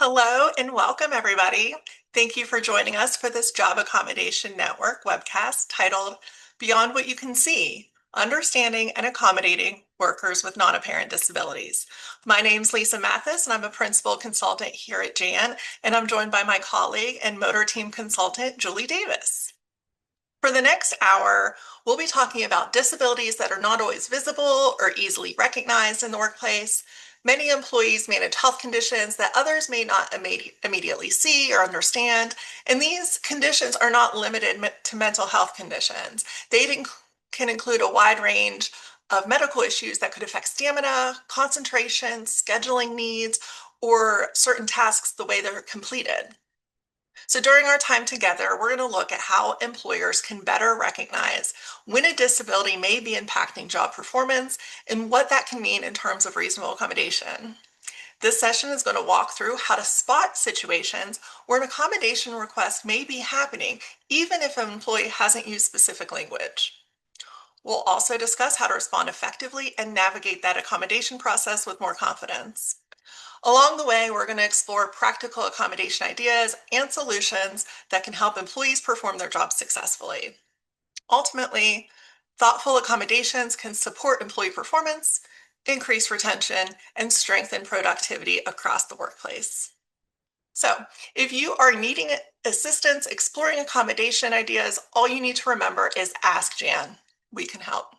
Hello and welcome, everybody. Thank you for joining us for this Job Accommodation Network webcast titled Beyond What You Can See, Understanding and Accommodating Workers with Non-Apparent Disabilities. My name's Lisa Mathis, and I'm a principal consultant here at JAN, and I'm joined by my colleague and motor team consultant, Julie Davis. For the next hour, we'll be talking about disabilities that are not always visible or easily recognized in the workplace. Many employees manage health conditions that others may not immediately see or understand, and these conditions are not limited to mental health conditions. They can include a wide range of medical issues that could affect stamina, concentration, scheduling needs, or certain tasks the way they're completed. So during our time together, we're going to look at how employers can better recognize when a disability may be impacting job performance and what that can mean in terms of reasonable accommodation. This session is going to walk through how to spot situations where an accommodation request may be happening, even if an employee hasn't used specific language. We'll also discuss how to respond effectively and navigate that accommodation process with more confidence. Along the way, we're going to explore practical accommodation ideas and solutions that can help employees perform their jobs successfully. Ultimately, thoughtful accommodations can support employee performance, increase retention, and strengthen productivity across the workplace. So, if you are needing assistance exploring accommodation ideas, all you need to remember is ask Jan. We can help.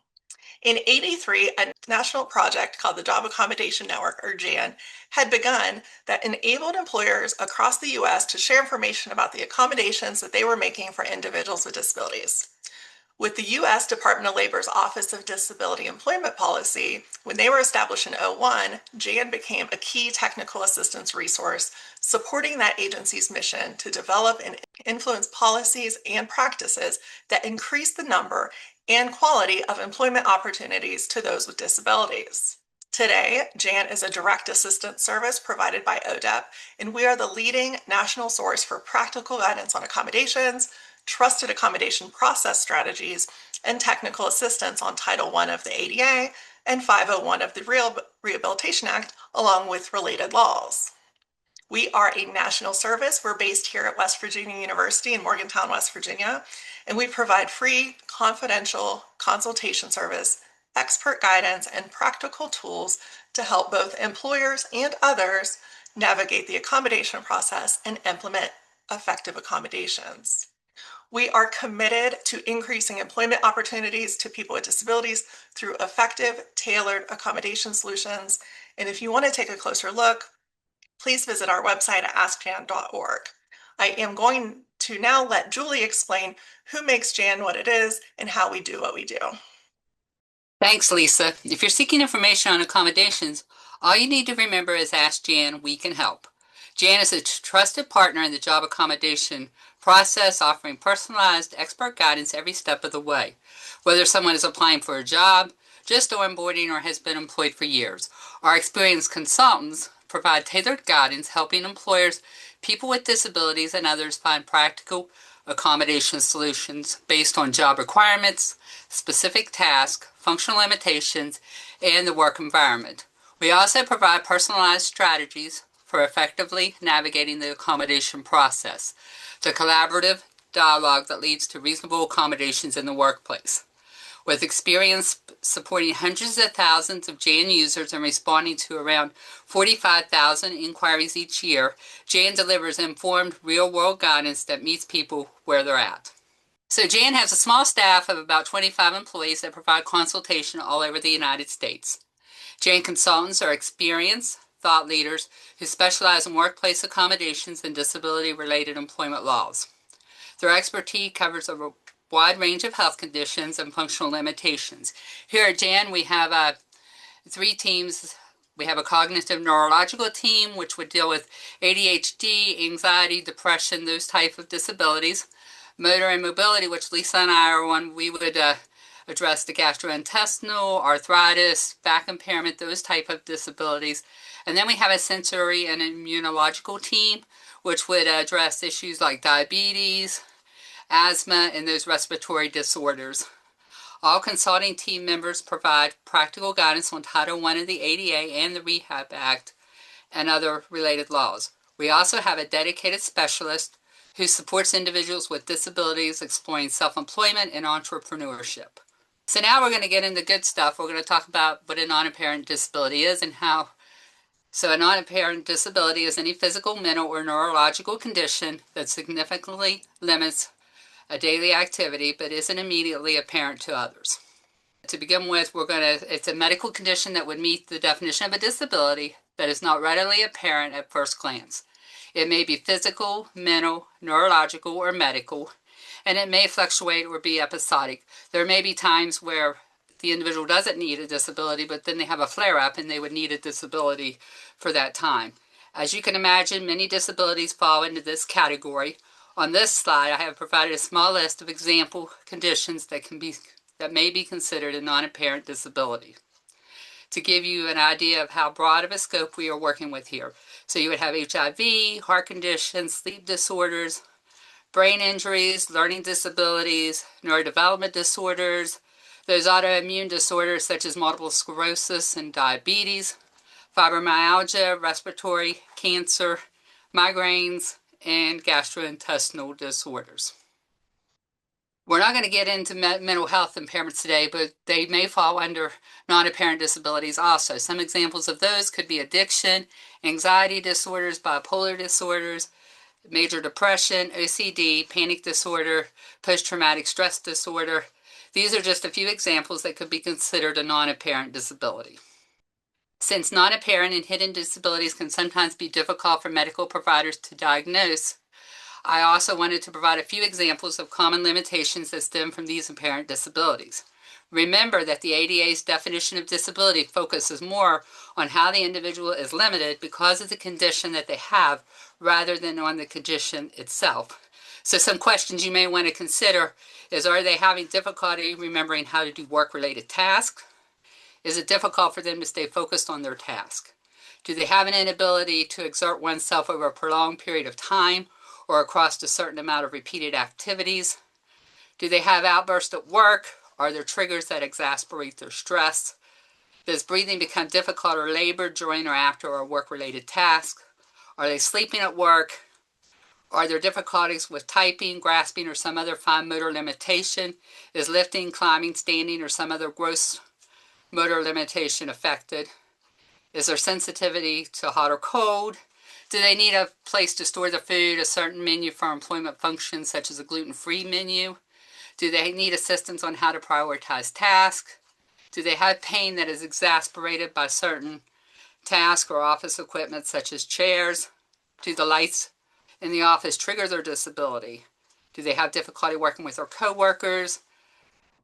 In '83, a national project called the Job Accommodation Network, or JAN, had begun that enabled employers across the U.S. to share information about the accommodations that they were making for individuals with disabilities. With the U.S. Department of Labor's Office of Disability Employment Policy, when they were established in '01, JAN became a key technical assistance resource supporting that agency's mission to develop and influence policies and practices that increase the number and quality of employment opportunities to those with disabilities. Today, JAN is a direct assistance service provided by ODEP, and we are the leading national source for practical guidance on accommodations, trusted accommodation process strategies, and technical assistance on Title I of the ADA and 501 of the Rehabilitation Act, along with related laws. We are a national service. We're based here at West Virginia University in Morgantown, West Virginia, and we provide free, confidential consultation service, expert guidance, and practical tools to help both employers and others navigate the accommodation process and implement effective accommodations. We are committed to increasing employment opportunities to people with disabilities through effective, tailored accommodation solutions. And if you want to take a closer look, please visit our website at askjan.org. I am going to now let Julie explain who makes JAN what it is and how we do what we do. Thanks, Lisa. If you're seeking information on accommodations, all you need to remember is Ask Jan, we can help. Jan is a trusted partner in the job accommodation process, offering personalized expert guidance every step of the way. Whether someone is applying for a job, just onboarding, or has been employed for years, our experienced consultants provide tailored guidance, helping employers, people with disabilities, and others find practical accommodation solutions based on job requirements, specific tasks, functional limitations, and the work environment. We also provide personalized strategies for effectively navigating the accommodation process, the collaborative dialogue that leads to reasonable accommodations in the workplace. With experience supporting hundreds of thousands of JAN users and responding to around 45,000 inquiries each year, JAN delivers informed, real-world guidance that meets people where they're at. So JAN has a small staff of about 25 employees that provide consultation all over the United States. JAN consultants are experienced thought leaders who specialize in workplace accommodations and disability-related employment laws. Their expertise covers a wide range of health conditions and functional limitations. Here at JAN, we have 3 teams. We have a cognitive neurological team, which would deal with ADHD, anxiety, depression, those type of disabilities. Motor and mobility, which Lisa and I are on, we would address the gastrointestinal, arthritis, back impairment, those type of disabilities. And then we have a sensory and immunological team, which would address issues like diabetes, asthma, and those respiratory disorders. All consulting team members provide practical guidance on Title I of the ADA and the Rehab Act and other related laws. We also have a dedicated specialist who supports individuals with disabilities exploring self-employment and entrepreneurship. So now we're going to get into good stuff. We're going to talk about what a non-apparent disability is and how. So a non-apparent disability is any physical, mental, or neurological condition that significantly limits a daily activity but isn't immediately apparent to others. To begin with, it's a medical condition that would meet the definition of a disability that is not readily apparent at first glance. It may be physical, mental, neurological, or medical, and it may fluctuate or be episodic. There may be times where the individual doesn't need a disability, but then they have a flare-up and they would need a disability for that time. As you can imagine, many disabilities fall into this category. On this slide, I have provided a small list of example conditions that may be considered a non-apparent disability, to give you an idea of how broad of a scope we are working with here. So you would have HIV, heart conditions, sleep disorders, brain injuries, learning disabilities, neurodevelopment disorders, those autoimmune disorders such as multiple sclerosis and diabetes, fibromyalgia, respiratory, cancer, migraines, and gastrointestinal disorders. We're not going to get into mental health impairments today, but they may fall under non-apparent disabilities also. Some examples of those could be addiction, anxiety disorders, bipolar disorders, major depression, OCD, panic disorder, post-traumatic stress disorder. These are just a few examples that could be considered a non-apparent disability. Since non-apparent and hidden disabilities can sometimes be difficult for medical providers to diagnose, I also wanted to provide a few examples of common limitations that stem from these apparent disabilities. Remember that the ADA's definition of disability focuses more on how the individual is limited because of the condition that they have rather than on the condition itself. So some questions you may want to consider is, are they having difficulty remembering how to do work-related tasks? Is it difficult for them to stay focused on their task? Do they have an inability to exert oneself over a prolonged period of time or across a certain amount of repeated activities? Do they have outbursts at work? Are there triggers that exasperate their stress? Does breathing become difficult or labored during or after a work-related task? Are they sleeping at work? Are there difficulties with typing, grasping, or some other fine motor limitation? Is lifting, climbing, standing, or some other gross motor limitation affected? Is there sensitivity to hot or cold? Do they need a place to store the food, a certain menu for employment functions such as a gluten-free menu? Do they need assistance on how to prioritize tasks? Do they have pain that is exasperated by certain tasks or office equipment such as chairs? Do the lights in the office trigger their disability? Do they have difficulty working with their coworkers?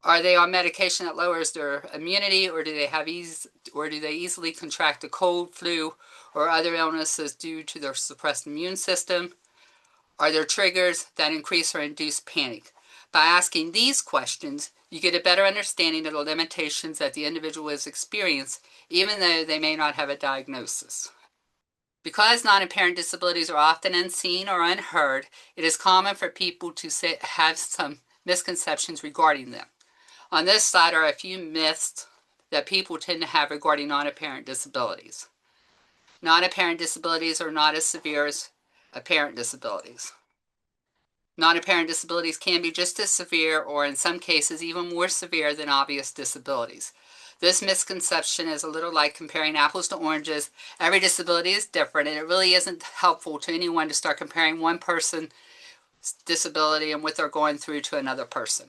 Are they on medication that lowers their immunity, or do they easily contract a cold, flu, or other illnesses due to their suppressed immune system? Are there triggers that increase or induce panic? By asking these questions, you get a better understanding of the limitations that the individual has experienced, even though they may not have a diagnosis. Because non-apparent disabilities are often unseen or unheard, it is common for people to have some misconceptions regarding them. On this slide are a few myths that people tend to have regarding non-apparent disabilities. Non-apparent disabilities are not as severe as apparent disabilities. Non-apparent disabilities can be just as severe, or in some cases even more severe, than obvious disabilities. This misconception is a little like comparing apples to oranges. Every disability is different, and it really isn't helpful to anyone to start comparing one person's disability and what they're going through to another person.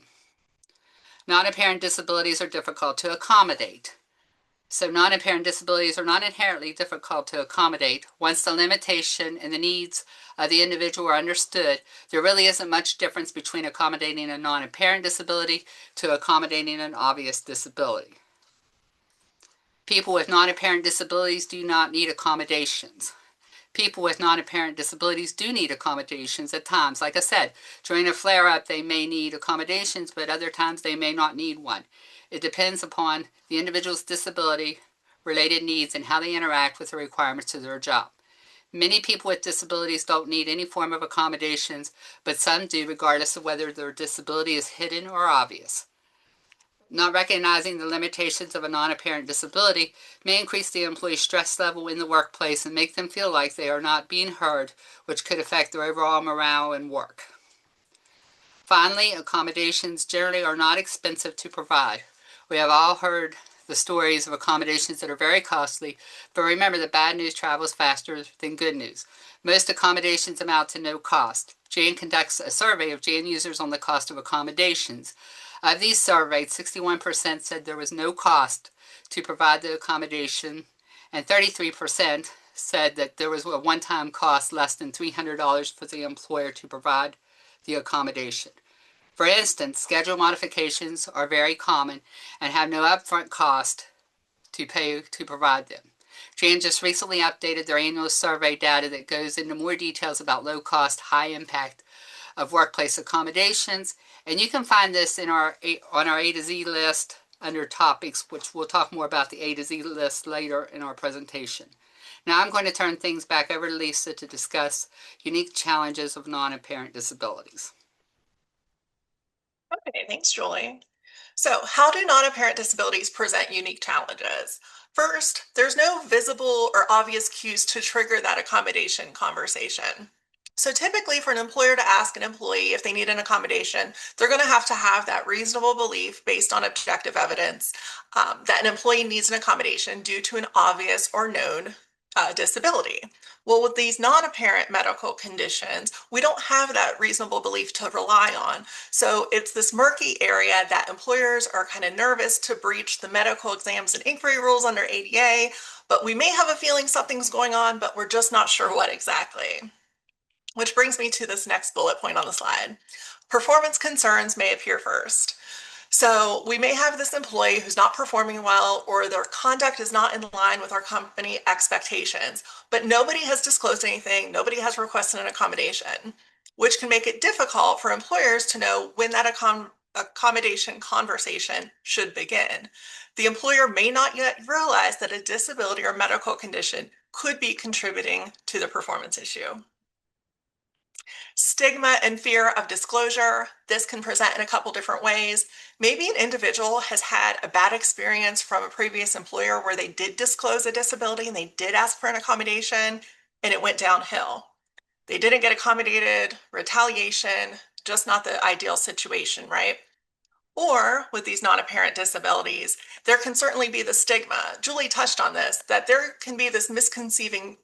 Non-apparent disabilities are difficult to accommodate. So non-apparent disabilities are not inherently difficult to accommodate. Once the limitation and the needs of the individual are understood, there really isn't much difference between accommodating a non-apparent disability to accommodating an obvious disability. People with non-apparent disabilities do not need accommodations. People with non-apparent disabilities do need accommodations at times. Like I said, during a flare-up, they may need accommodations, but other times they may not need one. It depends upon the individual's disability-related needs and how they interact with the requirements of their job. Many people with disabilities don't need any form of accommodations, but some do, regardless of whether their disability is hidden or obvious. Not recognizing the limitations of a non-apparent disability may increase the employee's stress level in the workplace and make them feel like they are not being heard, which could affect their overall morale and work. Finally, accommodations generally are not expensive to provide. We have all heard the stories of accommodations that are very costly, but remember that bad news travels faster than good news. Most accommodations amount to no cost. Jan conducts a survey of Jan users on the cost of accommodations. Of these surveyed, 61% said there was no cost to provide the accommodation, and 33% said that there was a one-time cost less than $300 for the employer to provide the accommodation. For instance, schedule modifications are very common and have no upfront cost to pay to provide them. Jan just recently updated their annual survey data that goes into more details about low cost, high impact of workplace accommodations, and you can find this in on our A to Z list under topics, which we'll talk more about the A to Z list later in our presentation. Now I'm going to turn things back over to Lisa to discuss unique challenges of non-apparent disabilities. Okay, thanks, Julie. So, how do non-apparent disabilities present unique challenges? First, there's no visible or obvious cues to trigger that accommodation conversation. So, typically, for an employer to ask an employee if they need an accommodation, they're going to have that reasonable belief based on objective evidence that an employee needs an accommodation due to an obvious or known disability. Well, with these non-apparent medical conditions, we don't have that reasonable belief to rely on. So it's this murky area that employers are kind of nervous to breach the medical exams and inquiry rules under ADA, but we may have a feeling something's going on, but we're just not sure what exactly. Which brings me to this next bullet point on the slide. Performance concerns may appear first. So we may have this employee who's not performing well or their conduct is not in line with our company expectations, but nobody has disclosed anything, nobody has requested an accommodation, which can make it difficult for employers to know when that accommodation conversation should begin. The employer may not yet realize that a disability or medical condition could be contributing to the performance issue. Stigma and fear of disclosure. This can present in a couple different ways. Maybe an individual has had a bad experience from a previous employer where they did disclose a disability and they did ask for an accommodation and it went downhill. They didn't get accommodated, retaliation, just not the ideal situation, right? Or with these non-apparent disabilities, there can certainly be the stigma. Julie touched on this, that there can be this misconceiving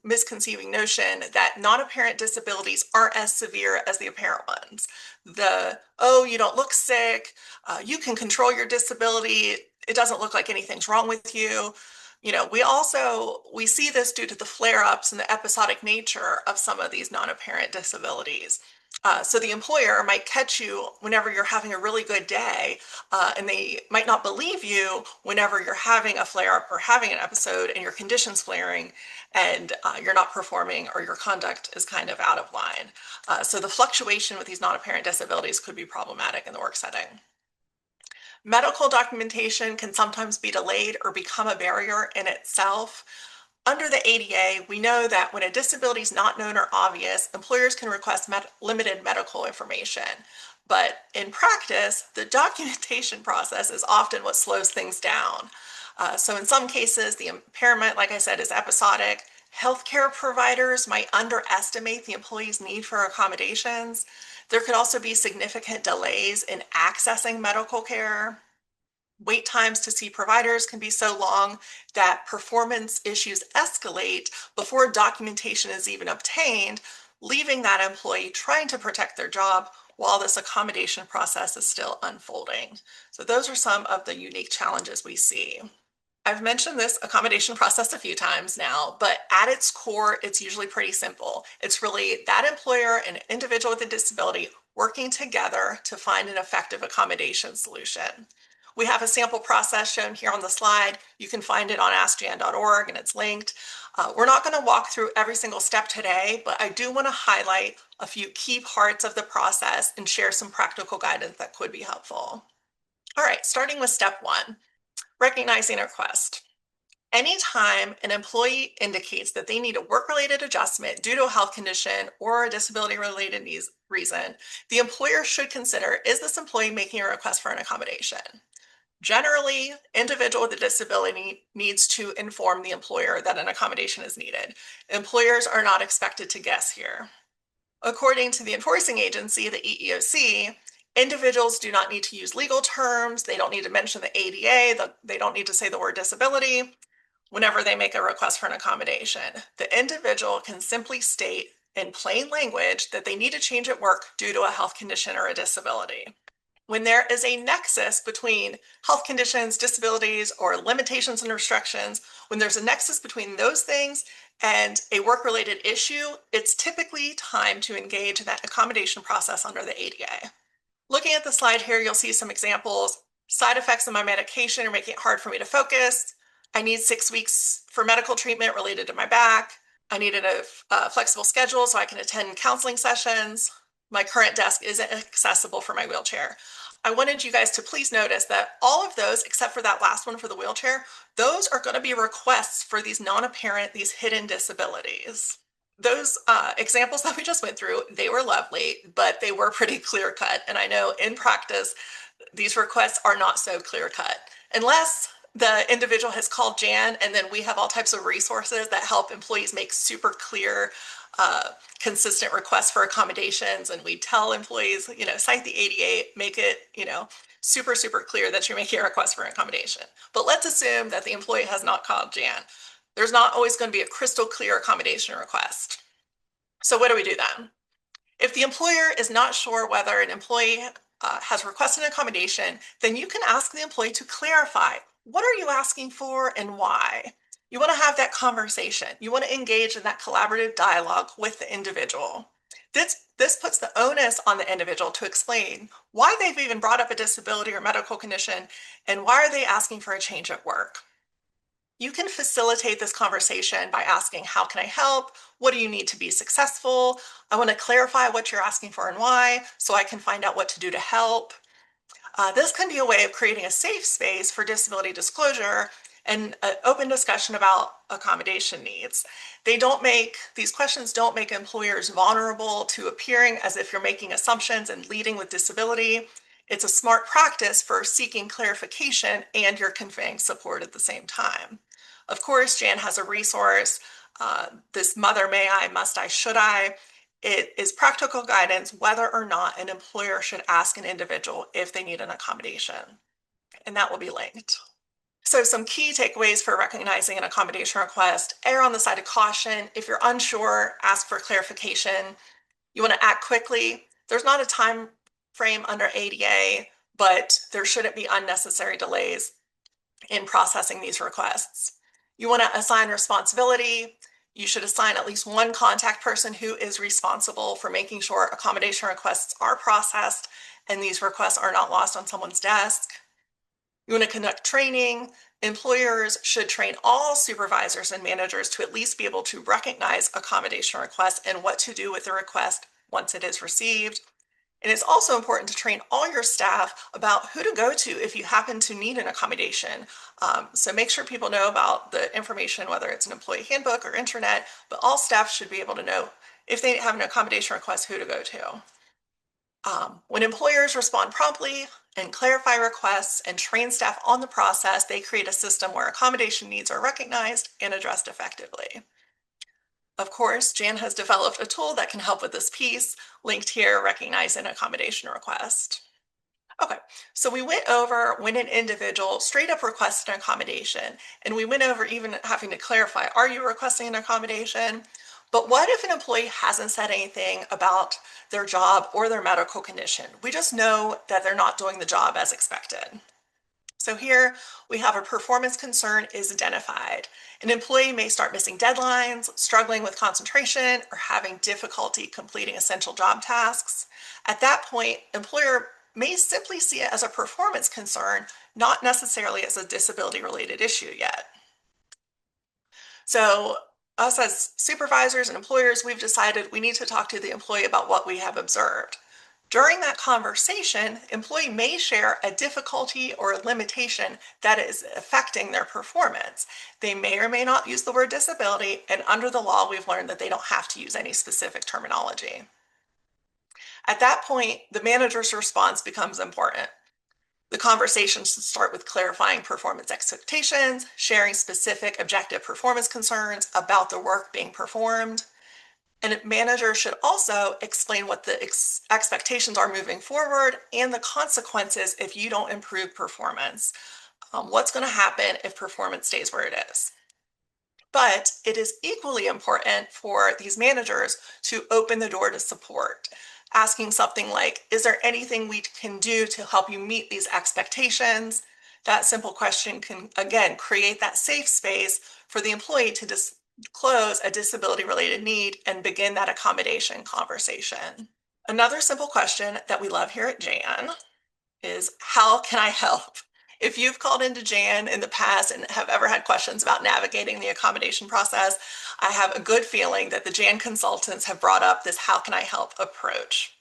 notion that non-apparent disabilities aren't as severe as the apparent ones. Oh, you don't look sick, you can control your disability, it doesn't look like anything's wrong with you. We see this due to the flare-ups and the episodic nature of some of these non-apparent disabilities. So the employer might catch you whenever you're having a really good day, and they might not believe you whenever you're having a flare-up or having an episode and your condition's flaring and you're not performing or your conduct is kind of out of line. So the fluctuation with these non-apparent disabilities could be problematic in the work setting. Medical documentation can sometimes be delayed or become a barrier in itself. Under the ADA, we know that when a disability is not known or obvious, employers can request limited medical information. But in practice, the documentation process is often what slows things down. So in some cases, the impairment, like I said, is episodic. Healthcare providers might underestimate the employee's need for accommodations. There could also be significant delays in accessing medical care. Wait times to see providers can be so long that performance issues escalate before documentation is even obtained, leaving that employee trying to protect their job while this accommodation process is still unfolding. So those are some of the unique challenges we see. I've mentioned this accommodation process a few times now, but at its core, it's usually pretty simple. It's really that employer and individual with a disability working together to find an effective accommodation solution. We have a sample process shown here on the slide. You can find it on askjan.org and it's linked. We're not going to walk through every single step today, but I do want to highlight a few key parts of the process and share some practical guidance that could be helpful. All right, starting with step one, recognizing a request. Anytime an employee indicates that they need a work-related adjustment due to a health condition or a disability-related reason, the employer should consider, is this employee making a request for an accommodation? Generally, individual with a disability needs to inform the employer that an accommodation is needed. Employers are not expected to guess here. According to the enforcing agency, the EEOC, individuals do not need to use legal terms. They don't need to mention the ADA. They don't need to say the word disability whenever they make a request for an accommodation. The individual can simply state in plain language that they need a change at work due to a health condition or a disability. When there is a nexus between health conditions, disabilities, or limitations and restrictions, when there's a nexus between those things and a work-related issue, it's typically time to engage in that accommodation process under the ADA. Looking at the slide here, you'll see some examples. Side effects of my medication are making it hard for me to focus. I need 6 weeks for medical treatment related to my back. I needed a flexible schedule so I can attend counseling sessions. My current desk isn't accessible for my wheelchair. I wanted you guys to please notice that all of those, except for that last one for the wheelchair, those are going to be requests for these non-apparent, these hidden disabilities. Those examples that we just went through, they were lovely, but they were pretty clear cut. And I know in practice, these requests are not so clear cut. Unless the individual has called Jan, and then we have all types of resources that help employees make super clear, consistent requests for accommodations. And we tell employees, cite the ADA, make it, super, super clear that you're making a request for an accommodation. But let's assume that the employee has not called Jan. There's not always going to be a crystal clear accommodation request. So what do we do then? If the employer is not sure whether an employee has requested an accommodation, then you can ask the employee to clarify, what are you asking for and why? You want to have that conversation. You want to engage in that collaborative dialogue with the individual. This puts the onus on the individual to explain why they've even brought up a disability or medical condition and why are they asking for a change at work. You can facilitate this conversation by asking, how can I help? What do you need to be successful? I want to clarify what you're asking for and why, so I can find out what to do to help. This can be a way of creating a safe space for disability disclosure and an open discussion about accommodation needs. These questions don't make employers vulnerable to appearing as if you're making assumptions and leading with disability. It's a smart practice for seeking clarification and you're conveying support at the same time. Of course, Jan has a resource, this Mother May I, Must I, Should I. It is practical guidance whether or not an employer should ask an individual if they need an accommodation, and that will be linked. So some key takeaways for recognizing an accommodation request: err on the side of caution. If you're unsure, ask for clarification. You want to act quickly. There's not a time frame under ADA, but there shouldn't be unnecessary delays in processing these requests. You want to assign responsibility. You should assign at least one contact person who is responsible for making sure accommodation requests are processed and these requests are not lost on someone's desk. You want to conduct training. Employers should train all supervisors and managers to at least be able to recognize accommodation requests and what to do with the request once it is received. And it's also important to train all your staff about who to go to if you happen to need an accommodation. So make sure people know about the information, whether it's an employee handbook or intranet, but all staff should be able to know if they have an accommodation request, who to go to. When employers respond promptly and clarify requests and train staff on the process, they create a system where accommodation needs are recognized and addressed effectively. Of course, Jan has developed a tool that can help with this piece, linked here, recognize an accommodation request. Okay, so we went over when an individual straight up requested an accommodation, and we went over even having to clarify, are you requesting an accommodation? But what if an employee hasn't said anything about their job or their medical condition? We just know that they're not doing the job as expected. So here we have a performance concern is identified. An employee may start missing deadlines, struggling with concentration, or having difficulty completing essential job tasks. At that point, employer may simply see it as a performance concern, not necessarily as a disability-related issue yet. So us as supervisors and employers, we've decided we need to talk to the employee about what we have observed. During that conversation, employee may share a difficulty or a limitation that is affecting their performance. They may or may not use the word disability, and under the law, we've learned that they don't have to use any specific terminology. At that point, the manager's response becomes important. The conversation should start with clarifying performance expectations, sharing specific objective performance concerns about the work being performed. And a manager should also explain what the expectations are moving forward and the consequences if you don't improve performance. What's going to happen if performance stays where it is? But it is equally important for these managers to open the door to support, asking something like, is there anything we can do to help you meet these expectations? That simple question can, again, create that safe space for the employee to disclose a disability-related need and begin that accommodation conversation. Another simple question that we love here at Jan is, how can I help? If you've called into Jan in the past and have ever had questions about navigating the accommodation process, I have a good feeling that the Jan consultants have brought up this how can I help approach.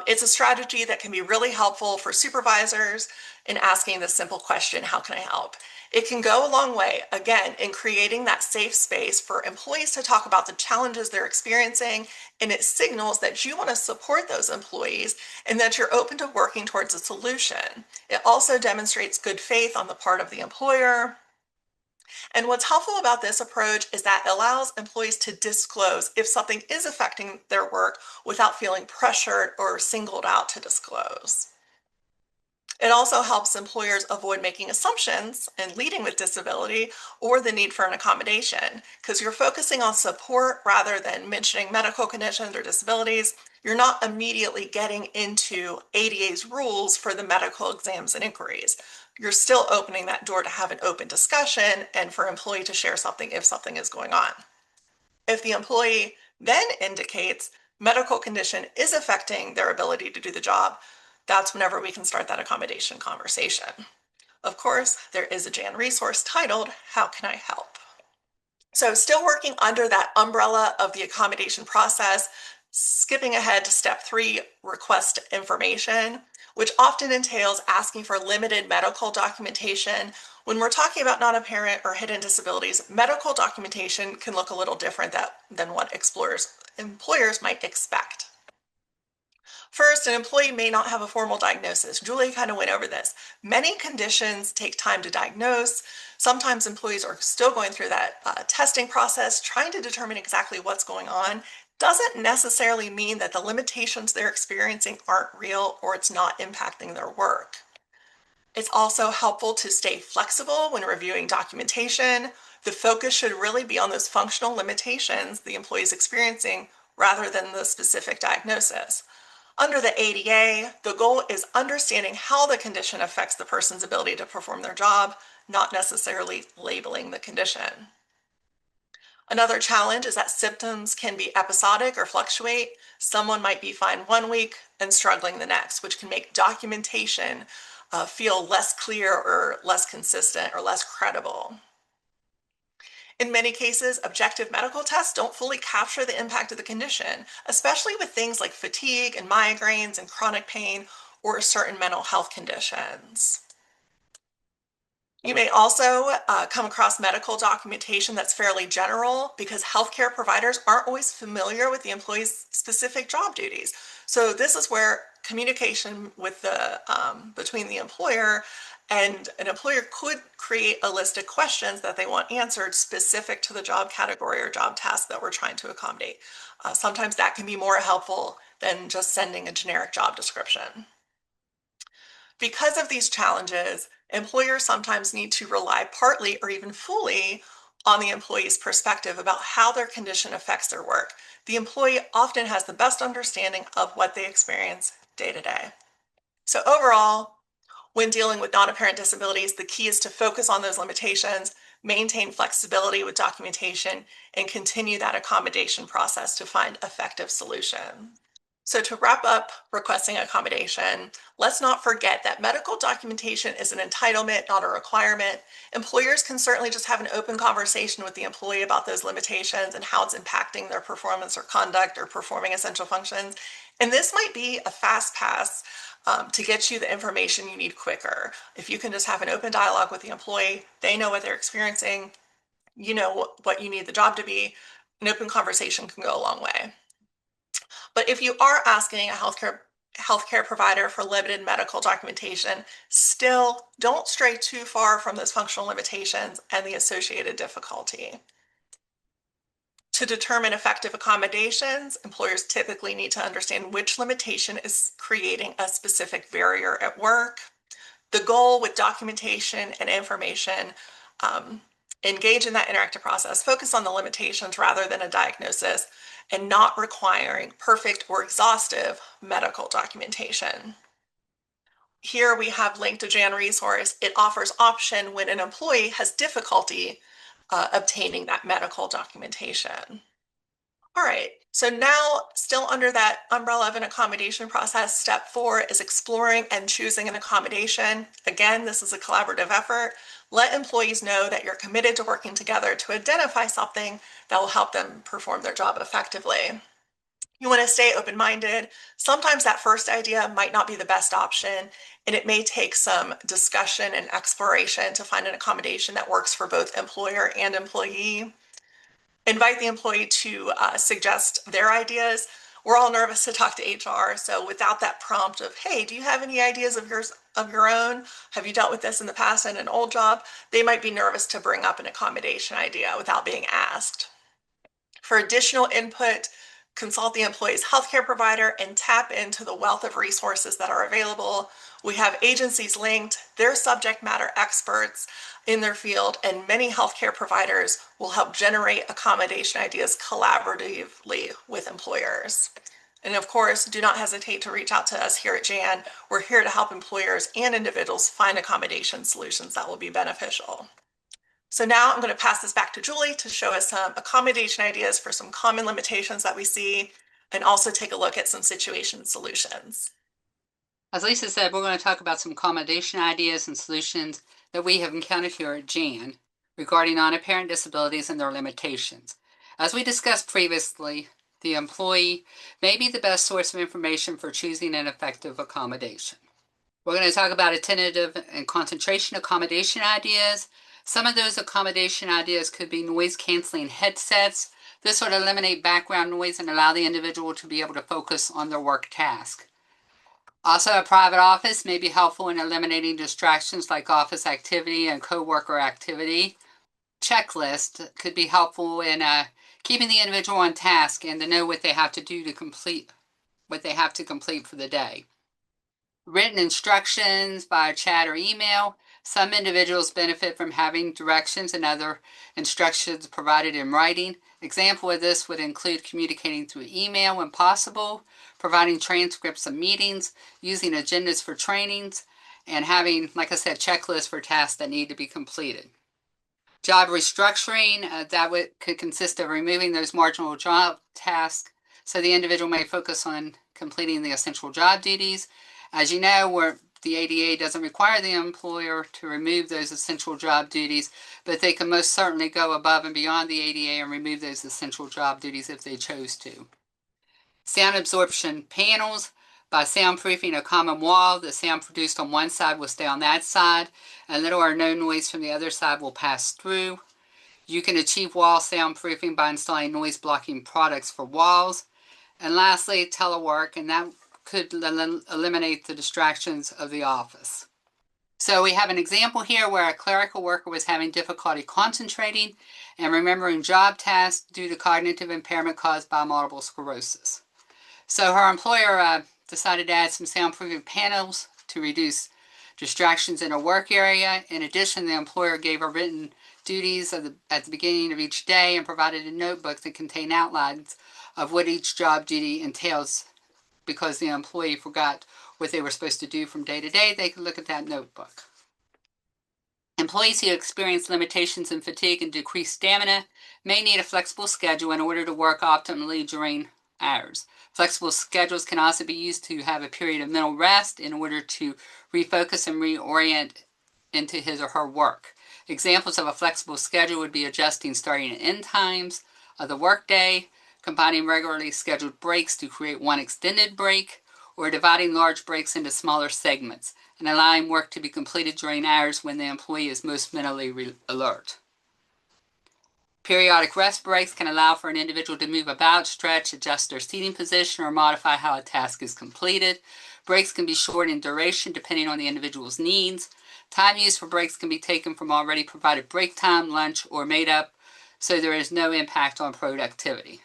It's a strategy that can be really helpful for supervisors in asking this simple question, how can I help? It can go a long way, again, in creating that safe space for employees to talk about the challenges they're experiencing, and it signals that you want to support those employees and that you're open to working towards a solution. It also demonstrates good faith on the part of the employer. And what's helpful about this approach is that it allows employees to disclose if something is affecting their work without feeling pressured or singled out to disclose. It also helps employers avoid making assumptions and leading with disability or the need for an accommodation, because you're focusing on support rather than mentioning medical conditions or disabilities. You're not immediately getting into ADA's rules for the medical exams and inquiries. You're still opening that door to have an open discussion and for employee to share something if something is going on. If the employee then indicates medical condition is affecting their ability to do the job, that's whenever we can start that accommodation conversation. Of course, there is a Jan resource titled, How Can I Help? So still working under that umbrella of the accommodation process, skipping ahead to step 3, request information, which often entails asking for limited medical documentation. When we're talking about non-apparent or hidden disabilities, medical documentation can look a little different than what employers might expect. First, an employee may not have a formal diagnosis. Julie kind of went over this. Many conditions take time to diagnose. Sometimes employees are still going through that testing process, trying to determine exactly what's going on. Doesn't necessarily mean that the limitations they're experiencing aren't real or it's not impacting their work. It's also helpful to stay flexible when reviewing documentation. The focus should really be on those functional limitations the employee is experiencing rather than the specific diagnosis. Under the ADA, the goal is understanding how the condition affects the person's ability to perform their job, not necessarily labeling the condition. Another challenge is that symptoms can be episodic or fluctuate. Someone might be fine one week and struggling the next, which can make documentation feel less clear or less consistent or less credible. In many cases, objective medical tests don't fully capture the impact of the condition, especially with things like fatigue and migraines and chronic pain or certain mental health conditions. You may also come across medical documentation that's fairly general because healthcare providers aren't always familiar with the employee's specific job duties. So this is where communication with between the employer and an employer could create a list of questions that they want answered specific to the job category or job task that we're trying to accommodate. Sometimes that can be more helpful than just sending a generic job description. Because of these challenges, employers sometimes need to rely partly or even fully on the employee's perspective about how their condition affects their work. The employee often has the best understanding of what they experience day to day. So overall, when dealing with non-apparent disabilities, the key is to focus on those limitations, maintain flexibility with documentation, and continue that accommodation process to find effective solutions. So to wrap up requesting accommodation, let's not forget that medical documentation is an entitlement, not a requirement. Employers can certainly just have an open conversation with the employee about those limitations and how it's impacting their performance or conduct or performing essential functions. And this might be a fast pass to get you the information you need quicker. If you can just have an open dialogue with the employee, they know what they're experiencing, you know what you need the job to be, an open conversation can go a long way. But if you are asking a healthcare healthcare provider for limited medical documentation, still don't stray too far from those functional limitations and the associated difficulty. To determine effective accommodations, employers typically need to understand which limitation is creating a specific barrier at work. The goal with documentation and information, engage in that interactive process, focus on the limitations rather than a diagnosis, and not requiring perfect or exhaustive medical documentation. Here we have linked to Jan resource. It offers option when an employee has difficulty obtaining that medical documentation. All right, so now still under that umbrella of an accommodation process, step 4 is exploring and choosing an accommodation. Again, this is a collaborative effort. Let employees know that you're committed to working together to identify something that will help them perform their job effectively. You want to stay open-minded. Sometimes that first idea might not be the best option, and it may take some discussion and exploration to find an accommodation that works for both employer and employee. Invite the employee to suggest their ideas. We're all nervous to talk to HR, so without that prompt of, hey, do you have any ideas of your own? Have you dealt with this in the past in an old job? They might be nervous to bring up an accommodation idea without being asked. For additional input, consult the employee's healthcare provider and tap into the wealth of resources that are available. We have agencies linked, they're subject matter experts in their field, and many healthcare providers will help generate accommodation ideas collaboratively with employers. And of course, do not hesitate to reach out to us here at JAN. We're here to help employers and individuals find accommodation solutions that will be beneficial. So now I'm going to pass this back to Julie to show us some accommodation ideas for some common limitations that we see, and also take a look at some situation solutions. As Lisa said, we're going to talk about some accommodation ideas and solutions that we have encountered here at JAN regarding non-apparent disabilities and their limitations. As we discussed previously, the employee may be the best source of information for choosing an effective accommodation. We're going to talk about attentive and concentration accommodation ideas. Some of those accommodation ideas could be noise-canceling headsets. This would eliminate background noise and allow the individual to be able to focus on their work task. Also, a private office may be helpful in eliminating distractions like office activity and co-worker activity. Checklist could be helpful in keeping the individual on task and to know what they have to do to complete for the day. Written instructions via chat or email. Some individuals benefit from having directions and other instructions provided in writing. Example of this would include communicating through email when possible, providing transcripts of meetings, using agendas for trainings, and having, like I said, checklists for tasks that need to be completed. Job restructuring, could consist of removing those marginal job tasks so the individual may focus on completing the essential job duties. As you know, the ADA doesn't require the employer to remove those essential job duties, but they can most certainly go above and beyond the ADA and remove those essential job duties if they chose to. Sound absorption panels. By soundproofing a common wall, the sound produced on one side will stay on that side, and little or no noise from the other side will pass through. You can achieve wall soundproofing by installing noise-blocking products for walls. And lastly, telework, and that could eliminate the distractions of the office. So we have an example here where a clerical worker was having difficulty concentrating and remembering job tasks due to cognitive impairment caused by multiple sclerosis. So her employer decided to add some soundproofing panels to reduce distractions in her work area. In addition, the employer gave her written duties at the beginning of each day and provided a notebook that contained outlines of what each job duty entails. Because the employee forgot what they were supposed to do from day to day, they could look at that notebook. Employees who experience limitations in fatigue and decreased stamina may need a flexible schedule in order to work optimally during hours. Flexible schedules can also be used to have a period of mental rest in order to refocus and reorient into his or her work. Examples of a flexible schedule would be adjusting starting and end times of the workday, combining regularly scheduled breaks to create one extended break, or dividing large breaks into smaller segments and allowing work to be completed during hours when the employee is most mentally alert. Periodic rest breaks can allow for an individual to move about, stretch, adjust their seating position, or modify how a task is completed. Breaks can be short in duration depending on the individual's needs. Time used for breaks can be taken from already provided break time, lunch, or made up, so there is no impact on productivity.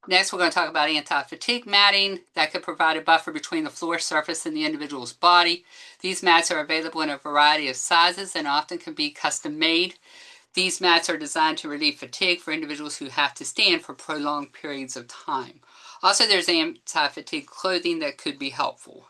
Next, we're going to talk about anti-fatigue matting that could provide a buffer between the floor surface and the individual's body. These mats are available in a variety of sizes and often can be custom made. These mats are designed to relieve fatigue for individuals who have to stand for prolonged periods of time. Also, there's anti-fatigue clothing that could be helpful.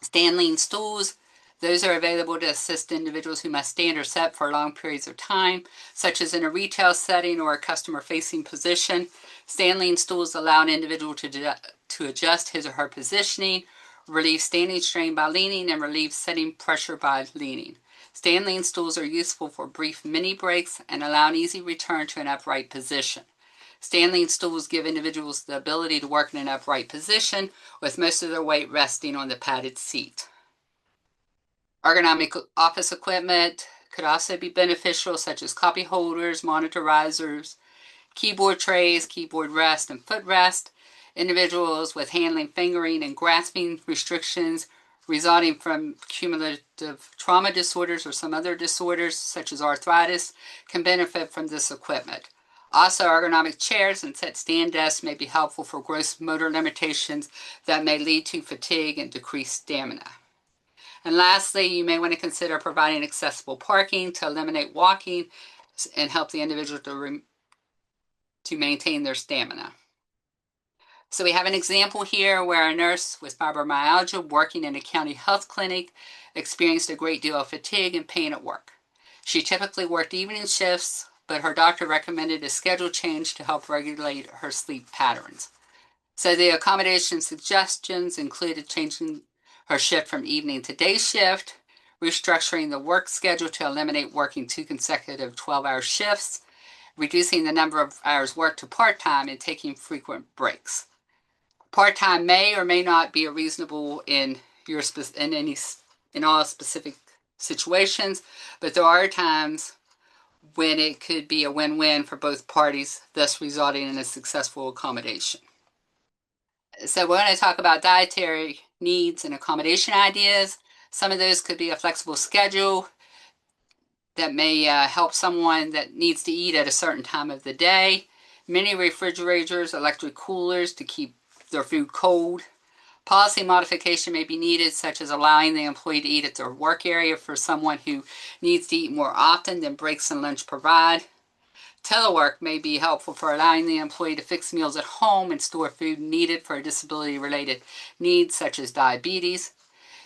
Stand lean stools. Those are available to assist individuals who must stand or sit for long periods of time, such as in a retail setting or a customer-facing position. Stand lean stools allow an individual to adjust his or her positioning, relieve standing strain by leaning, and relieve sitting pressure by leaning. Stand lean stools are useful for brief mini breaks and allow an easy return to an upright position. Stand lean stools give individuals the ability to work in an upright position with most of their weight resting on the padded seat. Ergonomic office equipment could also be beneficial, such as copy holders, monitor risers, keyboard trays, keyboard rest, and footrest. Individuals with handling, fingering, and grasping restrictions resulting from cumulative trauma disorders or some other disorders, such as arthritis, can benefit from this equipment. Also, ergonomic chairs and sit-stand desks may be helpful for gross motor limitations that may lead to fatigue and decreased stamina. And lastly, you may want to consider providing accessible parking to eliminate walking and help the individual to maintain their stamina. So we have an example here where a nurse with fibromyalgia working in a county health clinic experienced a great deal of fatigue and pain at work. She typically worked evening shifts, but her doctor recommended a schedule change to help regulate her sleep patterns. So the accommodation suggestions included changing her shift from evening to day shift, restructuring the work schedule to eliminate working 2 consecutive 12-hour shifts, reducing the number of hours worked to part-time, and taking frequent breaks. Part-time may or may not be reasonable in all specific situations, but there are times when it could be a win-win for both parties, thus resulting in a successful accommodation. So we're going to talk about dietary needs and accommodation ideas. Some of those could be a flexible schedule that may help someone that needs to eat at a certain time of the day. Mini refrigerators, electric coolers to keep their food cold. Policy modification may be needed, such as allowing the employee to eat at their work area for someone who needs to eat more often than breaks and lunch provide. Telework may be helpful for allowing the employee to fix meals at home and store food needed for disability-related needs, such as diabetes.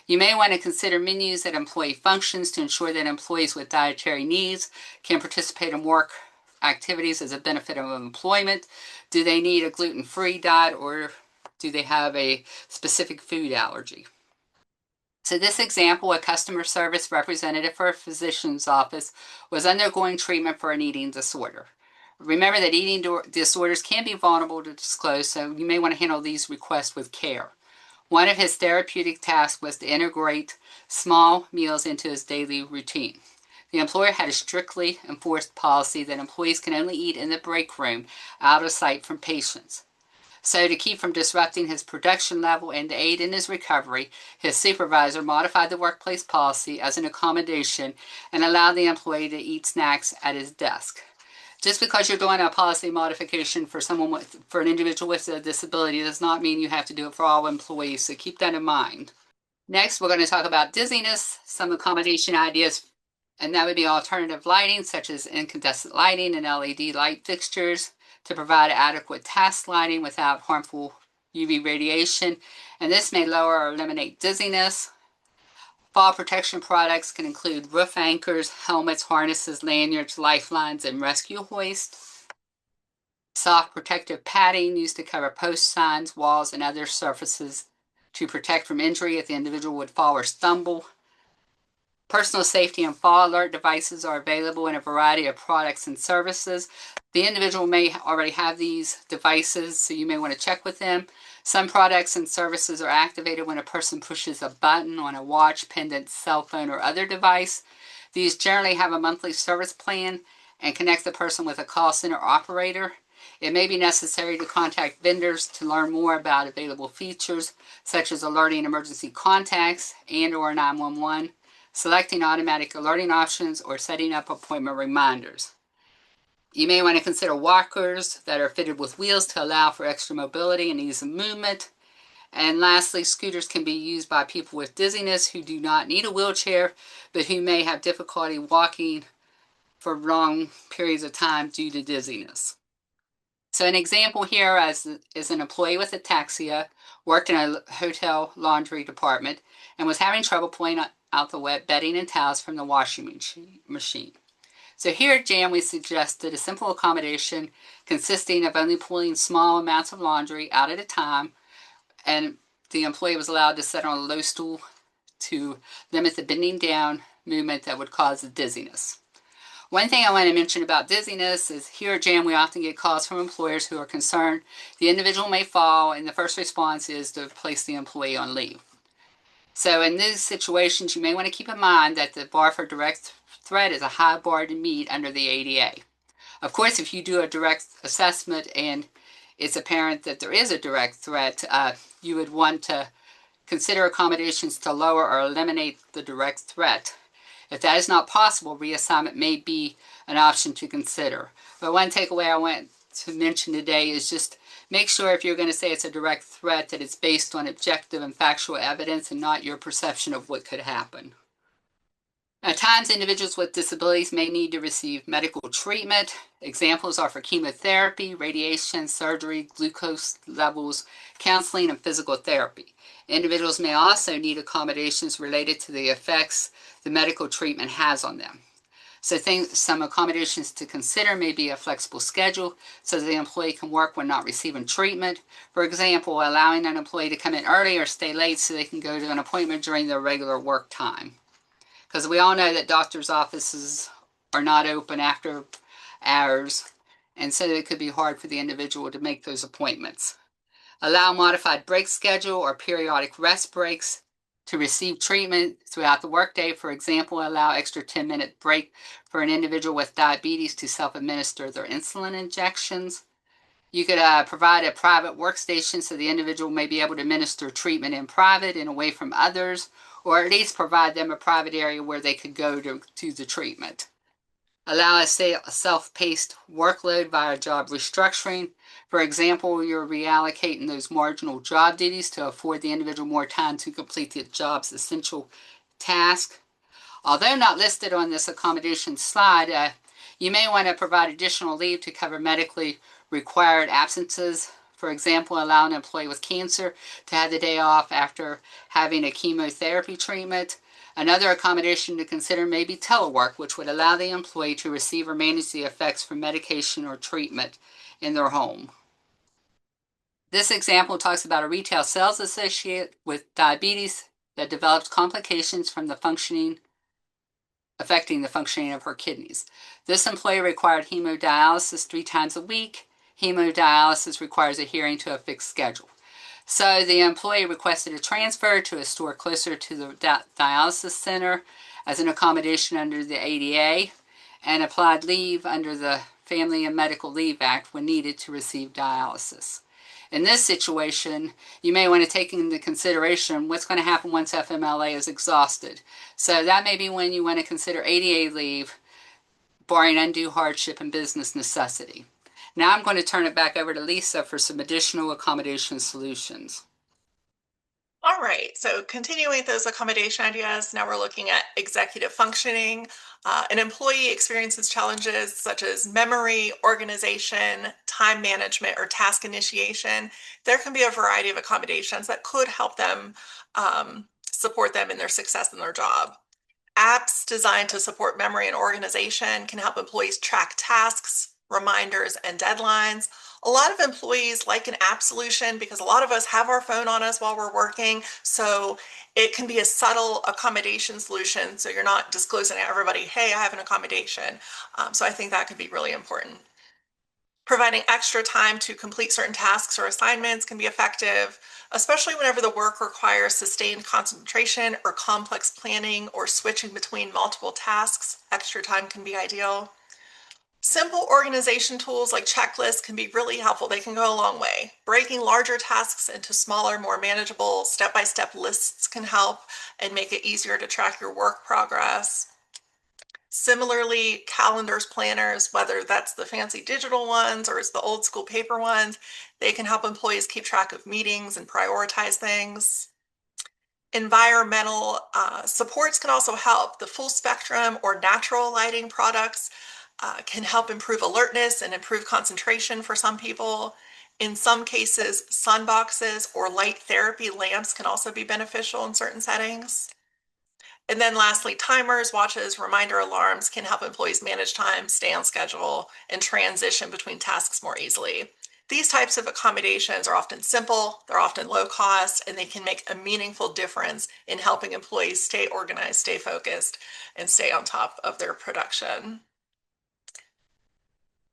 You may want to consider menus at employee functions to ensure that employees with dietary needs can participate in work activities as a benefit of employment. Do they need a gluten-free diet, or do they have a specific food allergy? So this example, a customer service representative for a physician's office was undergoing treatment for an eating disorder. Remember that eating disorders can be vulnerable to disclose, so you may want to handle these requests with care. One of his therapeutic tasks was to integrate small meals into his daily routine. The employer had a strictly enforced policy that employees can only eat in the break room, out of sight from patients. So to keep from disrupting his production level and to aid in his recovery, his supervisor modified the workplace policy as an accommodation and allowed the employee to eat snacks at his desk. Just because you're doing a policy modification for an individual with a disability does not mean you have to do it for all employees, so keep that in mind. Next, we're going to talk about dizziness, some accommodation ideas, and that would be alternative lighting, such as incandescent lighting and LED light fixtures, to provide adequate task lighting without harmful UV radiation, and this may lower or eliminate dizziness. Fall protection products can include roof anchors, helmets, harnesses, lanyards, lifelines, and rescue hoists. Soft protective padding used to cover post signs, walls, and other surfaces to protect from injury if the individual would fall or stumble. Personal safety and fall alert devices are available in a variety of products and services. The individual may already have these devices, so you may want to check with them. Some products and services are activated when a person pushes a button on a watch, pendant, cell phone, or other device. These generally have a monthly service plan and connect the person with a call center operator. It may be necessary to contact vendors to learn more about available features, such as alerting emergency contacts and/or 911, selecting automatic alerting options, or setting up appointment reminders. You may want to consider walkers that are fitted with wheels to allow for extra mobility and ease of movement. And lastly, scooters can be used by people with dizziness who do not need a wheelchair, but who may have difficulty walking for long periods of time due to dizziness. So an example here is an employee with ataxia, worked in a hotel laundry department, and was having trouble pulling out the wet bedding and towels from the washing machine. So here at JAM, we suggested a simple accommodation consisting of only pulling small amounts of laundry out at a time, and the employee was allowed to sit on a low stool to limit the bending down movement that would cause the dizziness. One thing I want to mention about dizziness is here at JAM we often get calls from employers who are concerned the individual may fall, and the first response is to place the employee on leave. So in these situations, you may want to keep in mind that the bar for direct threat is a high bar to meet under the ADA. Of course, if you do a direct assessment and it's apparent that there is a direct threat, you would want to consider accommodations to lower or eliminate the direct threat. If that is not possible, reassignment may be an option to consider. But one takeaway I want to mention today is just make sure if you're going to say it's a direct threat that it's based on objective and factual evidence and not your perception of what could happen. At times, individuals with disabilities may need to receive medical treatment. Examples are for chemotherapy, radiation, surgery, glucose levels, counseling, and physical therapy. Individuals may also need accommodations related to the effects the medical treatment has on them. So some accommodations to consider may be a flexible schedule so that the employee can work when not receiving treatment. For example, allowing an employee to come in early or stay late so they can go to an appointment during their regular work time. Because we all know that doctors' offices are not open after hours, and so it could be hard for the individual to make those appointments. Allow modified break schedule or periodic rest breaks to receive treatment throughout the workday. For example, allow extra 10-minute break for an individual with diabetes to self-administer their insulin injections. You could provide a private workstation so the individual may be able to administer treatment in private and away from others, or at least provide them a private area where they could go to the treatment. Allow a self-paced workload via job restructuring. For example, you're reallocating those marginal job duties to afford the individual more time to complete the job's essential task. Although not listed on this accommodation slide, you may want to provide additional leave to cover medically required absences. For example, allow an employee with cancer to have the day off after having a chemotherapy treatment. Another accommodation to consider may be telework, which would allow the employee to receive or manage the effects from medication or treatment in their home. This example talks about a retail sales associate with diabetes that developed complications from affecting the functioning of her kidneys. This employee required hemodialysis 3 times a week. Hemodialysis requires adhering to a fixed schedule. So the employee requested a transfer to a store closer to the dialysis center as an accommodation under the ADA and applied leave under the Family and Medical Leave Act when needed to receive dialysis. In this situation, you may want to take into consideration what's going to happen once FMLA is exhausted. So that may be when you want to consider ADA leave, barring undue hardship and business necessity. Now I'm going to turn it back over to Lisa for some additional accommodation solutions. All right, so continuing those accommodation ideas, now we're looking at executive functioning. An employee experiences challenges such as memory, organization, time management, or task initiation. There can be a variety of accommodations that could help them support them in their success in their job. Apps designed to support memory and organization can help employees track tasks, reminders, and deadlines. A lot of employees like an app solution because a lot of us have our phone on us while we're working. So it can be a subtle accommodation solution. So you're not disclosing to everybody, hey, I have an accommodation. So I think that could be really important. Providing extra time to complete certain tasks or assignments can be effective, especially whenever the work requires sustained concentration or complex planning or switching between multiple tasks. Extra time can be ideal. Simple organization tools like checklists can be really helpful. They can go a long way. Breaking larger tasks into smaller, more manageable step-by-step lists can help and make it easier to track your work progress. Similarly, calendars, planners, whether that's the fancy digital ones or it's the old school paper ones, they can help employees keep track of meetings and prioritize things. Environmental supports can also help. The full spectrum or natural lighting products can help improve alertness and improve concentration for some people. In some cases, sun boxes or light therapy lamps can also be beneficial in certain settings. And then lastly, timers, watches, reminder alarms can help employees manage time, stay on schedule, and transition between tasks more easily. These types of accommodations are often simple, they're often low cost, and they can make a meaningful difference in helping employees stay organized, stay focused, and stay on top of their production.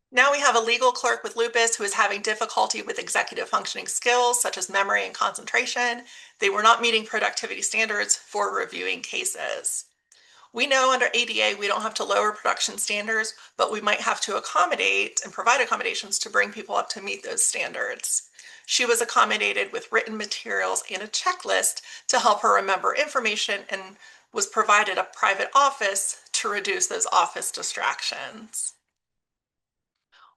Now we have a legal clerk with lupus who is having difficulty with executive functioning skills such as memory and concentration. They were not meeting productivity standards for reviewing cases. We know under ADA we don't have to lower production standards, but we might have to accommodate and provide accommodations to bring people up to meet those standards. She was accommodated with written materials and a checklist to help her remember information and was provided a private office to reduce those office distractions.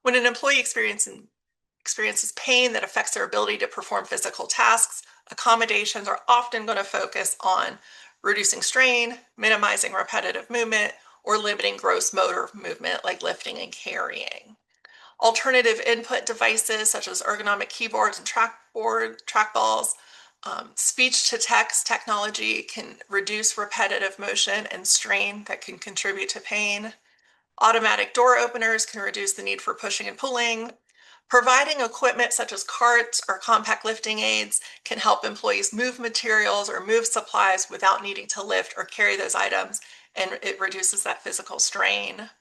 When an employee experiences pain that affects their ability to perform physical tasks, accommodations are often going to focus on reducing strain, minimizing repetitive movement, or limiting gross motor movement like lifting and carrying. Alternative input devices such as ergonomic keyboards and trackballs, speech to text technology can reduce repetitive motion and strain that can contribute to pain. Automatic door openers can reduce the need for pushing and pulling. Providing equipment such as carts or compact lifting aids can help employees move materials or move supplies without needing to lift or carry those items, and it reduces that physical strain.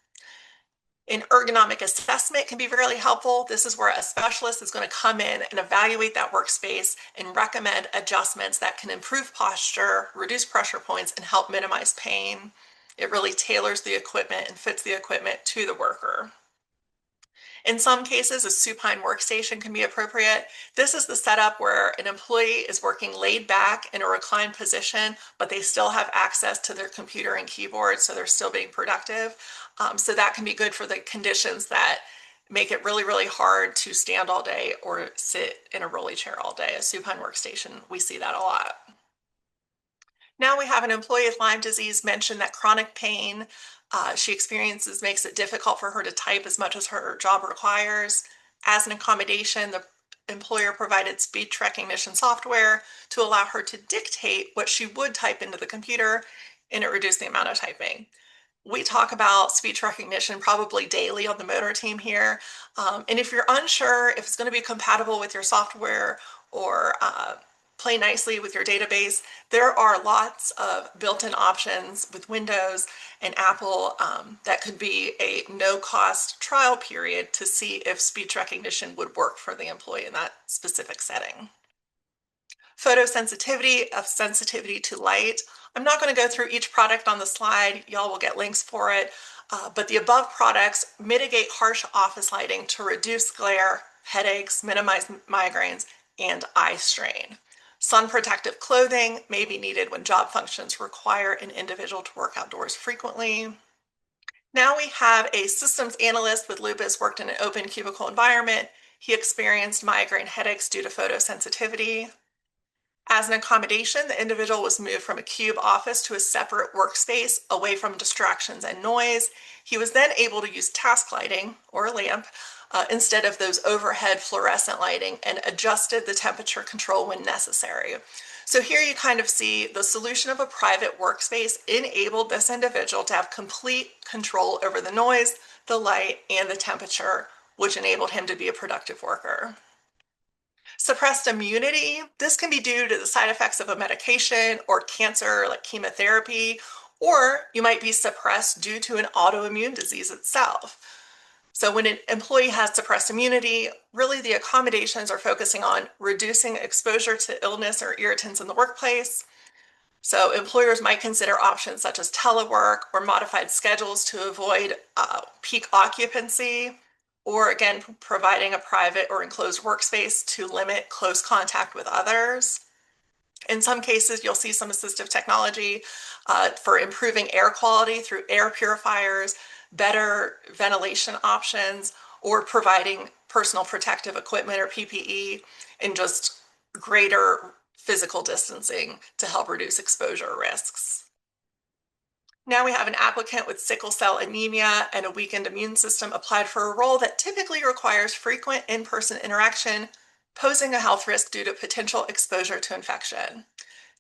An ergonomic assessment can be really helpful. This is where a specialist is going to come in and evaluate that workspace and recommend adjustments that can improve posture, reduce pressure points, and help minimize pain. It really tailors the equipment and fits the equipment to the worker. In some cases, a supine workstation can be appropriate. This is the setup where an employee is working laid back in a reclined position, but they still have access to their computer and keyboard, so they're still being productive. So that can be good for the conditions that make it really, really hard to stand all day or sit in a rolly chair all day. A supine workstation, we see that a lot. Now we have an employee with Lyme disease mention that chronic pain she experiences makes it difficult for her to type as much as her job requires. As an accommodation, the employer provided speech recognition software to allow her to dictate what she would type into the computer, and it reduced the amount of typing. We talk about speech recognition probably daily on the motor team here. And if you're unsure if it's going to be compatible with your software or play nicely with your database, there are lots of built-in options with Windows and Apple that could be a no-cost trial period to see if speech recognition would work for the employee in that specific setting. Photosensitivity of sensitivity to light. I'm not going to go through each product on the slide. Y'all will get links for it. But the above products mitigate harsh office lighting to reduce glare, headaches, minimize migraines, and eye strain. Sun protective clothing may be needed when job functions require an individual to work outdoors frequently. Now we have a systems analyst with lupus worked in an open cubicle environment. He experienced migraine headaches due to photosensitivity. As an accommodation, the individual was moved from a cube office to a separate workspace away from distractions and noise. He was then able to use task lighting or a lamp instead of those overhead fluorescent lighting and adjusted the temperature control when necessary. So here you kind of see the solution of a private workspace enabled this individual to have complete control over the noise, the light, and the temperature, which enabled him to be a productive worker. Suppressed immunity, this can be due to the side effects of a medication or cancer like chemotherapy, or you might be suppressed due to an autoimmune disease itself. So when an employee has suppressed immunity, really the accommodations are focusing on reducing exposure to illness or irritants in the workplace, So employers might consider options such as telework or modified schedules to avoid peak occupancy, or again, providing a private or enclosed workspace to limit close contact with others. In some cases, you'll see some assistive technology for improving air quality through air purifiers, better ventilation options, or providing personal protective equipment or PPE, and just greater physical distancing to help reduce exposure risks. Now we have an applicant with sickle cell anemia and a weakened immune system applied for a role that typically requires frequent in-person interaction, posing a health risk due to potential exposure to infection.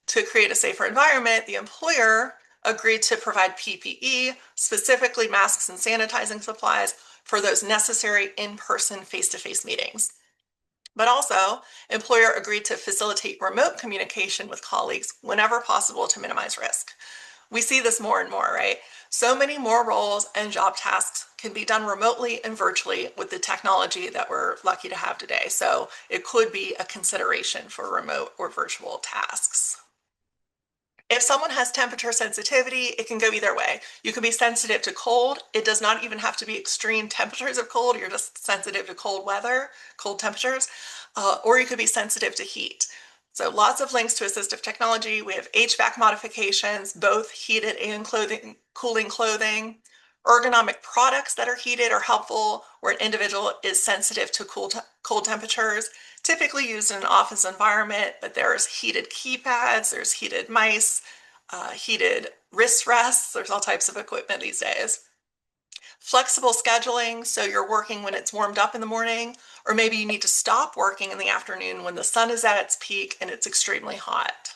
To create a safer environment, the employer agreed to provide PPE, specifically masks and sanitizing supplies, for those necessary in-person face-to-face meetings. But also, employer agreed to facilitate remote communication with colleagues whenever possible to minimize risk. We see this more and more, right? So many more roles and job tasks can be done remotely and virtually with the technology that we're lucky to have today. So it could be a consideration for remote or virtual tasks. If someone has temperature sensitivity, it can go either way. You can be sensitive to cold. It does not even have to be extreme temperatures of cold. You're just sensitive to cold weather, cold temperatures, or you could be sensitive to heat. So lots of links to assistive technology. We have HVAC modifications, both heated and cooling clothing. Ergonomic products that are heated are helpful where an individual is sensitive to cold temperatures, typically used in an office environment, but there's heated keypads, there's heated mice, heated wrist rests, there's all types of equipment these days. Flexible scheduling, so you're working when it's warmed up in the morning, or maybe you need to stop working in the afternoon when the sun is at its peak and it's extremely hot.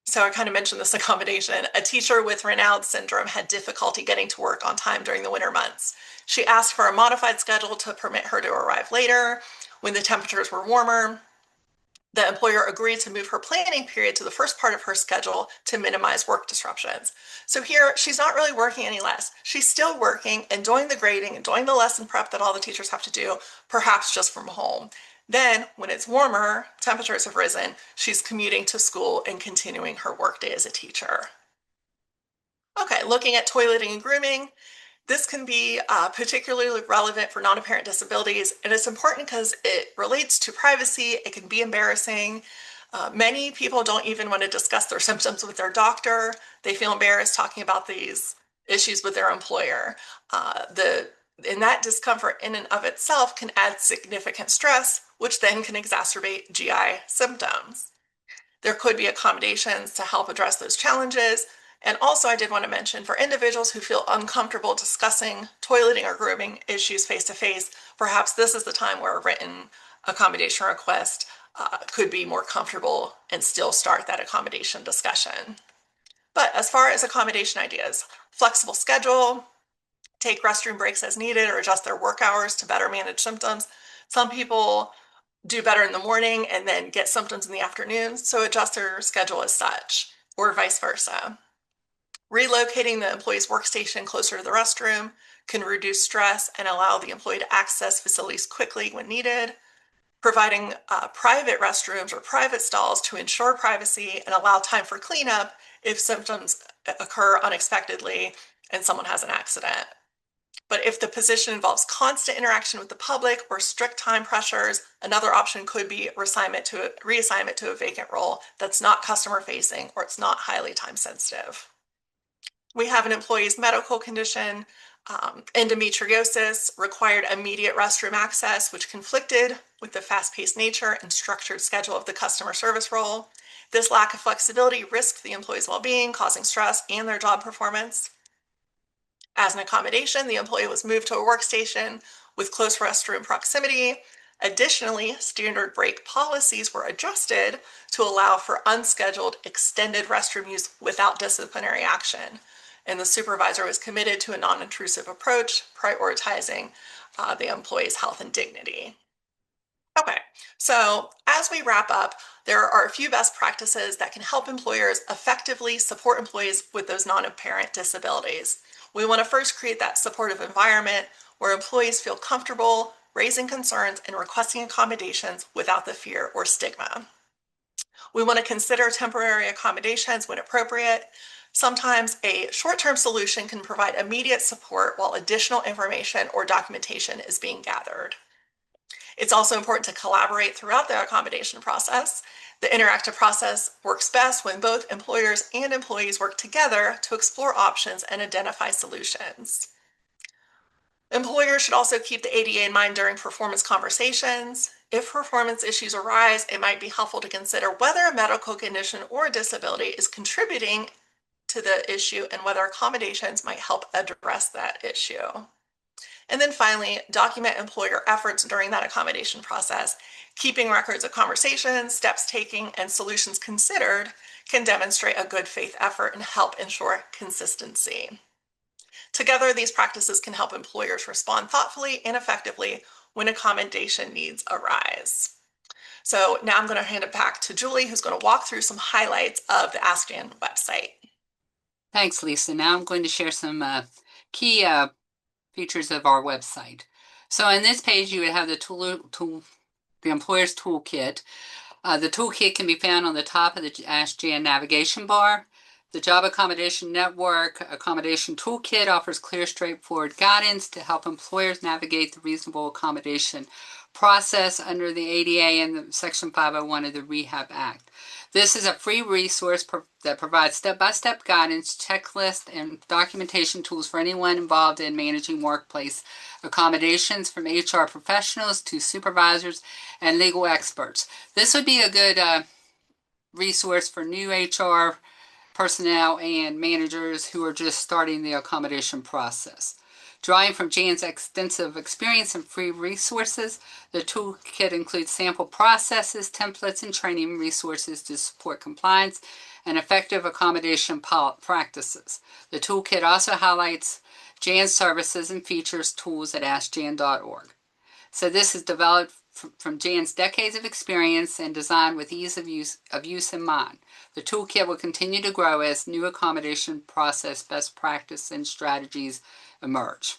So I kind of mentioned this accommodation. A teacher with Raynaud's syndrome had difficulty getting to work on time during the winter months. She asked for a modified schedule to permit her to arrive later when the temperatures were warmer. The employer agreed to move her planning period to the first part of her schedule to minimize work disruptions. So here, she's not really working any less. She's still working and doing the grading and doing the lesson prep that all the teachers have to do, perhaps just from home. Then, when it's warmer, temperatures have risen, she's commuting to school and continuing her workday as a teacher. Okay, looking at toileting and grooming, this can be particularly relevant for non-apparent disabilities, and it's important because it relates to privacy. It can be embarrassing. Many people don't even want to discuss their symptoms with their doctor. They feel embarrassed talking about these issues with their employer. And that discomfort in and of itself can add significant stress, which then can exacerbate GI symptoms. There could be accommodations to help address those challenges. And also, I did want to mention for individuals who feel uncomfortable discussing toileting or grooming issues face to face, perhaps this is the time where a written accommodation request could be more comfortable and still start that accommodation discussion. But as far as accommodation ideas, flexible schedule, take restroom breaks as needed, or adjust their work hours to better manage symptoms. Some people do better in the morning and then get symptoms in the afternoon, so adjust their schedule as such, or vice versa. Relocating the employee's workstation closer to the restroom can reduce stress and allow the employee to access facilities quickly when needed. Providing private restrooms or private stalls to ensure privacy and allow time for cleanup if symptoms occur unexpectedly and someone has an accident. But if the position involves constant interaction with the public or strict time pressures, another option could be reassignment to a vacant role that's not customer facing or it's not highly time sensitive. We have an employee's medical condition, endometriosis, required immediate restroom access, which conflicted with the fast-paced nature and structured schedule of the customer service role. This lack of flexibility risked the employee's well-being, causing stress and their job performance. As an accommodation, the employee was moved to a workstation with close restroom proximity. Additionally, standard break policies were adjusted to allow for unscheduled extended restroom use without disciplinary action. And the supervisor was committed to a non-intrusive approach, prioritizing the employee's health and dignity. Okay, so as we wrap up, there are a few best practices that can help employers effectively support employees with those non-apparent disabilities. We want to first create that supportive environment where employees feel comfortable raising concerns and requesting accommodations without the fear or stigma. We want to consider temporary accommodations when appropriate. Sometimes a short-term solution can provide immediate support while additional information or documentation is being gathered. It's also important to collaborate throughout the accommodation process. The interactive process works best when both employers and employees work together to explore options and identify solutions. Employers should also keep the ADA in mind during performance conversations. If performance issues arise, it might be helpful to consider whether a medical condition or a disability is contributing to the issue and whether accommodations might help address that issue. And then finally, document employer efforts during that accommodation process. Keeping records of conversations, steps taken, and solutions considered can demonstrate a good faith effort and help ensure consistency. Together, these practices can help employers respond thoughtfully and effectively when accommodation needs arise. So now I'm going to hand it back to Julie, who's going to walk through some highlights of the AskJan website. Thanks, Lisa. Now I'm going to share some key features of our website. So in this page, you would have the employer's toolkit. The toolkit can be found on the top of the AskJan navigation bar. The Job Accommodation Network Accommodation Toolkit offers clear, straightforward guidance to help employers navigate the reasonable accommodation process under the ADA and Section 501 of the Rehab Act. This is a free resource that provides step-by-step guidance, checklists, and documentation tools for anyone involved in managing workplace accommodations, from HR professionals to supervisors and legal experts. This would be a good resource for new HR personnel and managers who are just starting the accommodation process. Drawing from Jan's extensive experience and free resources, the toolkit includes sample processes, templates, and training resources to support compliance and effective accommodation practices. The toolkit also highlights Jan's services and features tools at askjan.org. So this is developed from Jan's decades of experience and designed with ease of use in mind. The toolkit will continue to grow as new accommodation process best practice and strategies emerge.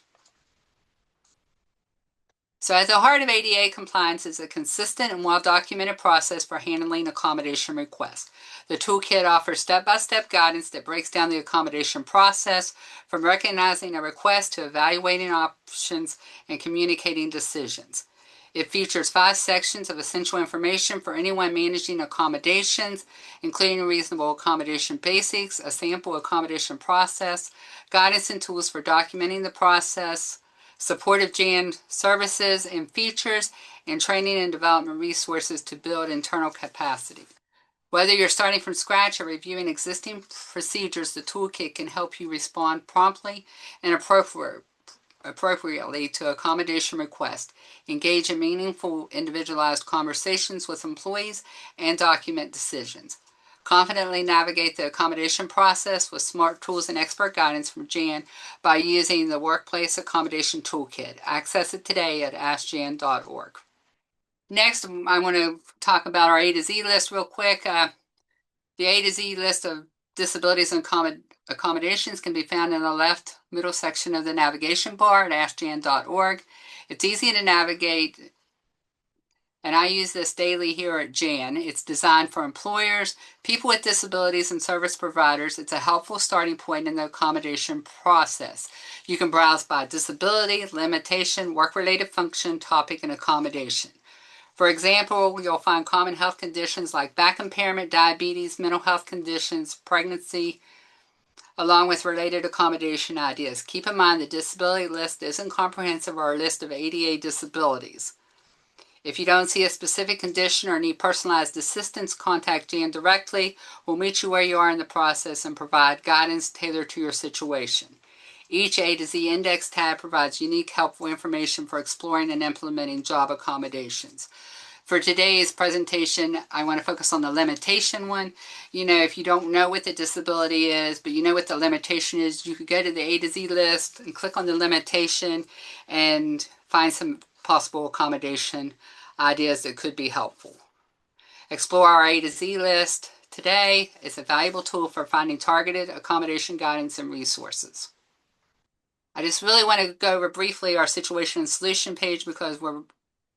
So at the heart of ADA compliance is a consistent and well-documented process for handling accommodation requests. The toolkit offers step-by-step guidance that breaks down the accommodation process, from recognizing a request to evaluating options and communicating decisions. It features 5 sections of essential information for anyone managing accommodations, including reasonable accommodation basics, a sample accommodation process, guidance and tools for documenting the process, supportive Jan services and features, and training and development resources to build internal capacity. Whether you're starting from scratch or reviewing existing procedures, the toolkit can help you respond promptly and appropriately to accommodation requests, engage in meaningful individualized conversations with employees, and document decisions. Confidently navigate the accommodation process with smart tools and expert guidance from Jan by using the Workplace Accommodation Toolkit. Access it today at askjan.org. Next, I want to talk about our A to Z list real quick. The A to Z list of disabilities and accommodations can be found in the left middle section of the navigation bar at askjan.org. It's easy to navigate, and I use this daily here at Jan. It's designed for employers, people with disabilities, and service providers. It's a helpful starting point in the accommodation process. You can browse by disability, limitation, work-related function, topic, and accommodation. For example, you'll find common health conditions like back impairment, diabetes, mental health conditions, pregnancy, along with related accommodation ideas. Keep in mind the disability list isn't comprehensive or a list of ADA disabilities. If you don't see a specific condition or need personalized assistance, contact Jan directly. We'll meet you where you are in the process and provide guidance tailored to your situation. Each A to Z index tab provides unique, helpful information for exploring and implementing job accommodations. For today's presentation, I want to focus on the limitation one. You know, if you don't know what the disability is, but you know what the limitation is, you could go to the A to Z list and click on the limitation and find some possible accommodation ideas that could be helpful. Explore our A to Z list today. It's a valuable tool for finding targeted accommodation guidance and resources. I just really want to go over briefly our situation and solution page because we're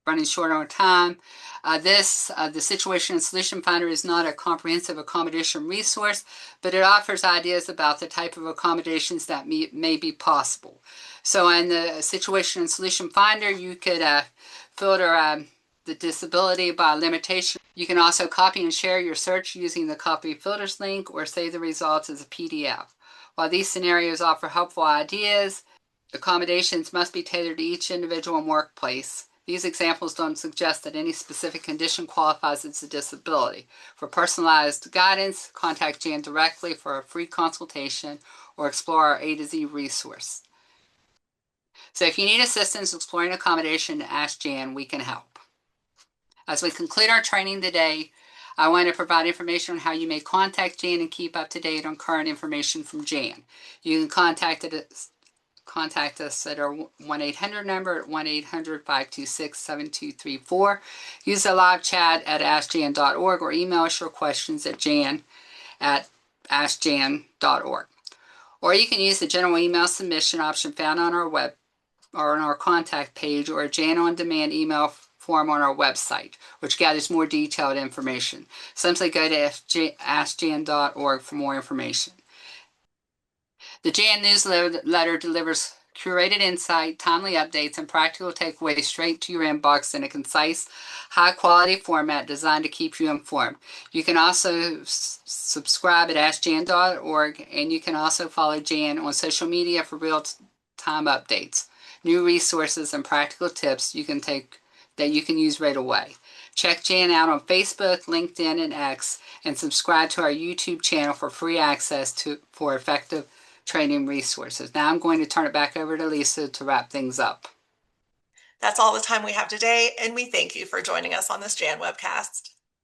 running short on time. The Situation and Solution Finder is not a comprehensive accommodation resource, but it offers ideas about the type of accommodations that may be possible. So in the Situation and Solution Finder, you could filter the disability by limitation. You can also copy and share your search using the Copy Filters link or save the results as a PDF. While these scenarios offer helpful ideas, accommodations must be tailored to each individual and workplace. These examples don't suggest that any specific condition qualifies as a disability. For personalized guidance, contact Jan directly for a free consultation or explore our A to Z resource. So if you need assistance exploring accommodation, ask Jan, we can help. As we conclude our training today, I want to provide information on how you may contact Jan and keep up to date on current information from Jan. You can contact us at our 1-800 number at 1-800-526-7234. Use the live chat at askjan.org or email us your questions at jan@askjan.org. Or you can use the general email submission option found on our web or on our contact page, or a Jan on demand email form on our website, which gathers more detailed information. Simply go to askjan.org for more information. The Jan newsletter delivers curated insight, timely updates, and practical takeaways straight to your inbox in a concise, high-quality format designed to keep you informed. You can also subscribe at askjan.org, and you can also follow Jan on social media for real-time updates, new resources, and practical tips that you can use right away. Check Jan out on Facebook, LinkedIn, and X, and subscribe to our YouTube channel for free access for effective training resources. Now I'm going to turn it back over to Lisa to wrap things up. That's all the time we have today, and we thank you for joining us on this Jan webcast.